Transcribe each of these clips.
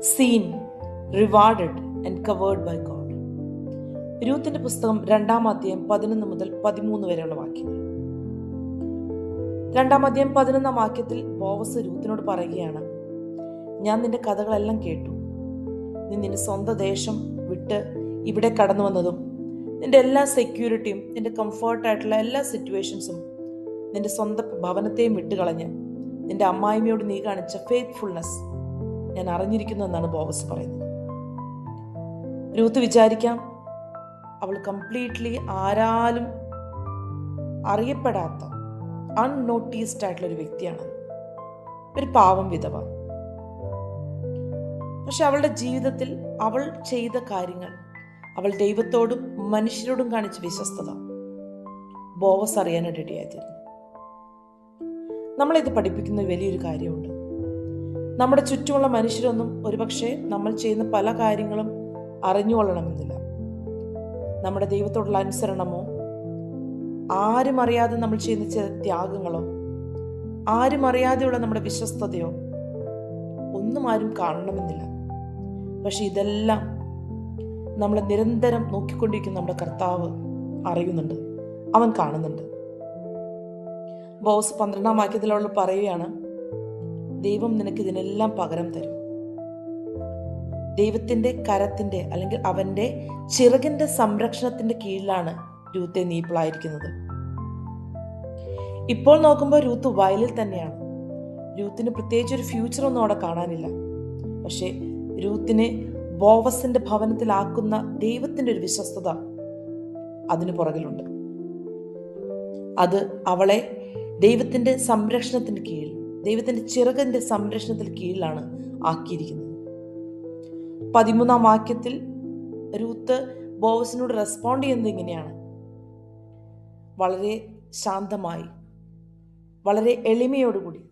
seen, rewarded and covered by God. രൂത്തിന്റെ പുസ്തകം 2-ാം അധ്യായം 11 മുതൽ 13 വരെയുള്ള വാക്യങ്ങൾ. 2-ാം അധ്യായം 11-ാം വാക്യത്തിൽ ബോവസ് രൂത്തിനോട് പറയുകയാണ്, ഞാൻ നിന്റെ കഥകളെല്ലാം കേട്ടു. നീ നിന്റെ സ്വന്തം ദേശം വിട്ട് ഇവിടെ കടന്നു വന്നതും നിന്റെ എല്ലാ സെക്യൂരിറ്റിയും നിന്റെ കംഫർട്ടായിട്ടുള്ള എല്ലാ സിറ്റുവേഷൻസും നിന്റെ സ്വന്തം ഭവനത്തെയും വിട്ടുകളഞ്ഞ് നിന്റെ അമ്മായിമ്മയോട് നീ കാണിച്ച ഫെയ്ത്ത്ഫുൾനെസ് ഞാൻ അറിഞ്ഞിരിക്കുന്നു എന്നാണ് ബോവസ് പറയുന്നത്. രൂത്ത് വിചാരിക്കാം, അവൾ കംപ്ലീറ്റ്ലി ആരാലും അറിയപ്പെടാത്ത അൺനോട്ടീസ്ഡ് ആയിട്ടുള്ള ഒരു വ്യക്തിയാണ്, ഒരു പാവം വിധവ. പക്ഷെ അവളുടെ ജീവിതത്തിൽ അവൾ ചെയ്ത കാര്യങ്ങൾ, അവൾ ദൈവത്തോടും മനുഷ്യരോടും കാണിച്ച വിശ്വസ്തത ബോവസ് അറിയാനായിട്ട് ഇടയായിത്തീരുന്നു. നമ്മളിത് പഠിപ്പിക്കുന്ന വലിയൊരു കാര്യമുണ്ട്. നമ്മുടെ ചുറ്റുമുള്ള മനുഷ്യരൊന്നും ഒരുപക്ഷെ നമ്മൾ ചെയ്യുന്ന പല കാര്യങ്ങളും അറിഞ്ഞുകൊള്ളണമെന്നില്ല. നമ്മുടെ ദൈവത്തോടുള്ള അനുസരണമോ, ആരും അറിയാതെ നമ്മൾ ചെയ്യുന്ന ചില ത്യാഗങ്ങളോ, ആരും അറിയാതെയുള്ള നമ്മുടെ വിശ്വസ്തതയോ ഒന്നും ആരും കാണണമെന്നില്ല. പക്ഷെ ഇതെല്ലാം നമ്മൾ നിരന്തരം നോക്കിക്കൊണ്ടിരിക്കുന്ന നമ്മുടെ കർത്താവ് അറിയുന്നുണ്ട്, അവൻ കാണുന്നുണ്ട്. ബോവസ് 12-ാം വാക്യത്തിലുള്ള പറയുകയാണ്, ദൈവം നിനക്ക് ഇതിനെല്ലാം പകരം തരും. ദൈവത്തിന്റെ കരത്തിന്റെ അല്ലെങ്കിൽ അവന്റെ ചിറകിന്റെ സംരക്ഷണത്തിന്റെ കീഴിലാണ് രൂത്തെ നീ ഇപ്പോഴായിരിക്കുന്നത്. ഇപ്പോൾ നോക്കുമ്പോൾ രൂത്ത് വയലിൽ തന്നെയാണ്. രൂത്തിന് പ്രത്യേകിച്ച് ഒരു ഫ്യൂച്ചർ ഒന്നും അവിടെ കാണാനില്ല. പക്ഷെ രൂത്തിനെ ബോവസിന്റെ ഭവനത്തിലാക്കുന്ന ദൈവത്തിന്റെ ഒരു വിശ്വസ്തത അതിന് പുറകിലുണ്ട്. അത് അവളെ ദൈവത്തിന്റെ സംരക്ഷണത്തിന് കീഴിൽ, ദൈവത്തിന്റെ ചിറകിന്റെ സംരക്ഷണത്തിന് കീഴിലാണ് ആക്കിയിരിക്കുന്നത്. 13-ാം വാക്യത്തിൽ രൂത്ത് ബോവസിനോട് റെസ്പോണ്ട് ചെയ്യുന്നത് ഇങ്ങനെയാണ്, വളരെ ശാന്തമായി, വളരെ എളിമയോടുകൂടി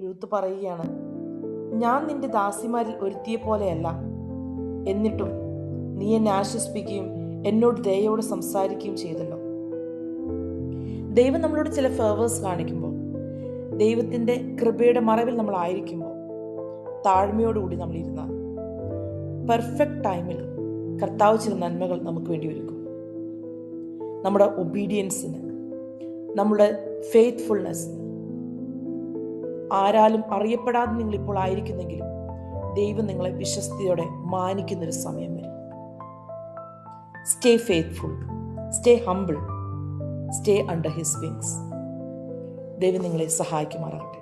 രൂത്ത് പറയുകയാണ്, ഞാൻ നിന്റെ ദാസിമാരിൽ ഒരുത്തിയെ പോലെയല്ല, എന്നിട്ടും നീ എന്നെ ആശ്വസിപ്പിക്കുകയും എന്നോട് ദയോട് സംസാരിക്കുകയും ചെയ്തല്ലോ. ദൈവം നമ്മളോട് ചില ഫേവേഴ്സ് കാണിക്കുമ്പോൾ, ദൈവത്തിന്റെ കൃപയുടെ മറവിൽ നമ്മൾ ആയിരിക്കുമ്പോൾ, താഴ്മയോടുകൂടി നമ്മൾ ഇരുന്നാൽ പെർഫെക്റ്റ് ടൈമിൽ കർത്താവ് ചില നന്മകൾ നമുക്ക് വേണ്ടി ഒരുക്കും. നമ്മുടെ ഒബീഡിയൻസിന്, നമ്മുടെ ഫെയ്ത്ത്ഫുൾനെസ്സിന്, ആരാലും അറിയപ്പെടാതെ നിങ്ങൾ ഇപ്പോൾ ആയിരിക്കുന്നെങ്കിലും ദൈവം നിങ്ങളെ വിശ്വസ്തയോടെ മാനിക്കുന്നൊരു സമയം വരും. Stay faithful, stay humble, stay under his wings. ദൈവം നിങ്ങളെ സഹായിക്കുമാറാകട്ടെ.